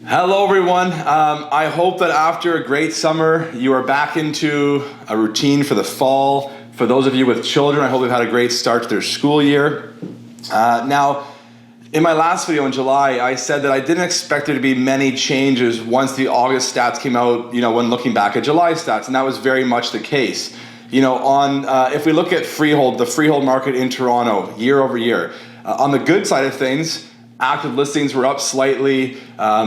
Hello everyone. I hope that after a great summer, you are back into a routine for the fall. For those of you with children, I hope they've had a great start to their school year. Now, in my last video in July, I said that I didn't expect there to be many changes once the August stats came out, when looking back at July stats, and that was very much the case. If we look at the freehold market in Toronto year over year, on the good side of things, active listings were up slightly,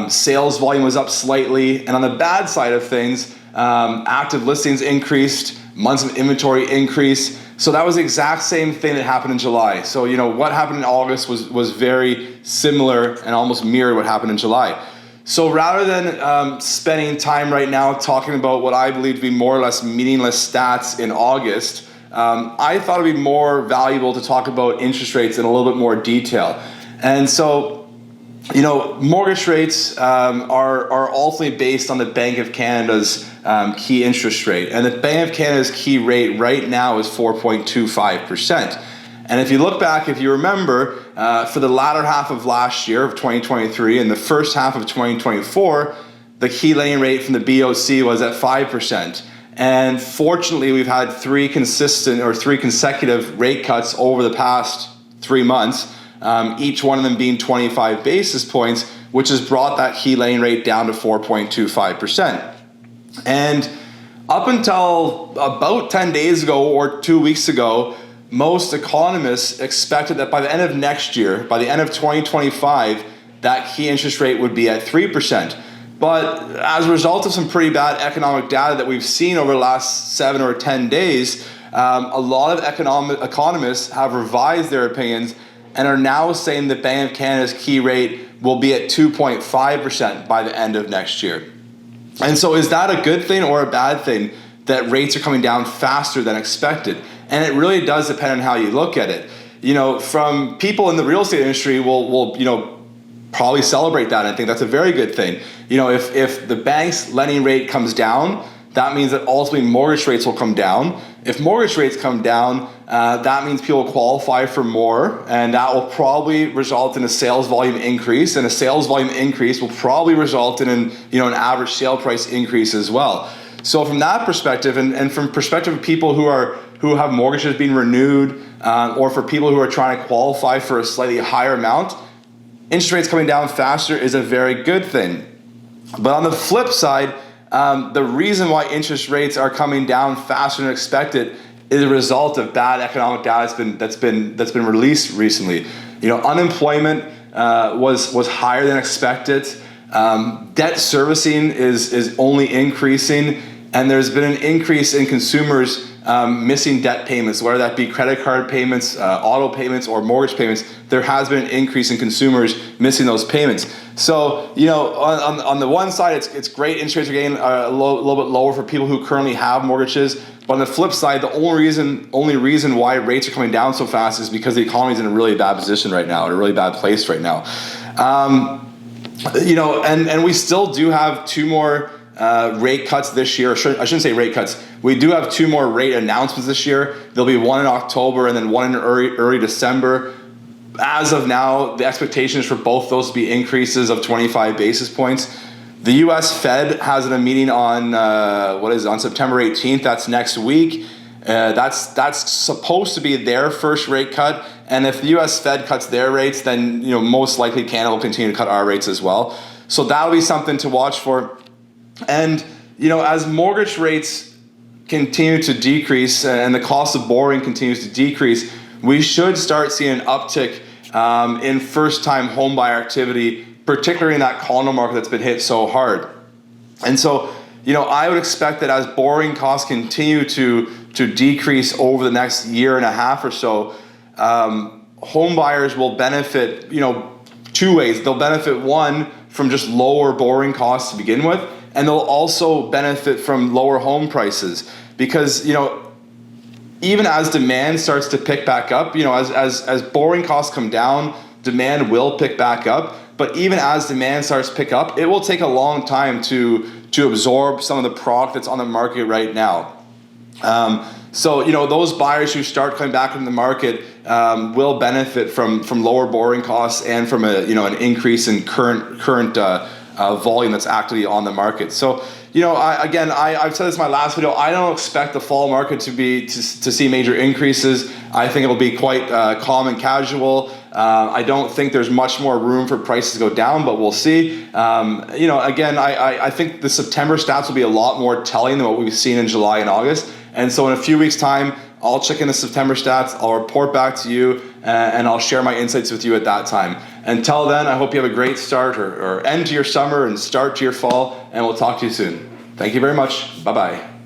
sales volume was up slightly, and on the bad side of things, active listings increased, months of inventory increased. So that was the exact same thing that happened in July. So what happened in August was very similar and almost mirrored what happened in July. So rather than spending time right now talking about what I believe to be more or less meaningless stats in August, I thought it'd be more valuable to talk about interest rates in a little bit more detail. And so, mortgage rates are ultimately based on the Bank of Canada's key interest rate. And the Bank of Canada's key rate right now is 4.25%. And if you look back, if you remember, for the latter half of last year, of 2023, and the first half of 2024, the key lending rate from the BOC was at 5%. And fortunately, we've had three consecutive rate cuts over the past 3 months. Each one of them being 25 basis points, which has brought that key lending rate down to 4.25%. And up until about 10 days ago or 2 weeks ago, most economists expected that by the end of next year, by the end of 2025, that key interest rate would be at 3%. But as a result of some pretty bad economic data that we've seen over the last 7 or 10 days, a lot of economists have revised their opinions and are now saying the Bank of Canada's key rate will be at 2.5% by the end of next year. And so is that a good thing or a bad thing that rates are coming down faster than expected? And it really does depend on how you look at it. From people in the real estate industry will probably celebrate that. I think that's a very good thing. If the bank's lending rate comes down, that means that ultimately mortgage rates will come down. If mortgage rates come down, that means people qualify for more, and that will probably result in a sales volume increase, and a sales volume increase will probably result in an average sale price increase as well. So from that perspective, and from perspective of people who have mortgages being renewed, or for people who are trying to qualify for a slightly higher amount, interest rates coming down faster is a very good thing. But on the flip side, the reason why interest rates are coming down faster than expected is a result of bad economic data that's been released recently. Unemployment was higher than expected. Debt servicing is only increasing, and there's been an increase in consumers missing debt payments, whether that be credit card payments, auto payments, or mortgage payments. There has been an increase in consumers missing those payments. So, on the one side, it's great interest rates are getting a little bit lower for people who currently have mortgages. But on the flip side, the only reason why rates are coming down so fast is because the economy is in a really bad position right now, in a really bad place right now. And we still do have two more rate cuts this year. I shouldn't say rate cuts. We do have two more rate announcements this year. There'll be one in October and then one in early December. As of now, the expectation is for both those to be increases of 25 basis points. The U.S. Fed has a meeting on on September 18th. That's next week. That's supposed to be their first rate cut. And if the U.S. Fed cuts their rates, then most likely Canada will continue to cut our rates as well. So that'll be something to watch for. And as mortgage rates continue to decrease and the cost of borrowing continues to decrease, we should start seeing an uptick in first-time homebuyer activity, particularly in that condo market that's been hit so hard. And so, I would expect that as borrowing costs continue to decrease over the next year and a half or so, home buyers will benefit, two ways. They'll benefit, one, from just lower borrowing costs to begin with, and they'll also benefit from lower home prices because, even as demand starts to pick back up, as borrowing costs come down, demand will pick back up. But even as demand starts to pick up, it will take a long time to absorb some of the product that's on the market right now. So those buyers who start coming back into the market will benefit from lower borrowing costs and from an increase in current volume that's actively on the market. So, I've said this in my last video. I don't expect the fall market to see major increases. I think it'll be quite calm and casual. I don't think there's much more room for prices to go down, but we'll see. I think the September stats will be a lot more telling than what we've seen in July and August. And so in a few weeks' time, I'll check in the September stats, I'll report back to you, and I'll share my insights with you at that time. Until then, I hope you have a great start or end to your summer and start to your fall, and we'll talk to you soon. Thank you very much. Bye-bye.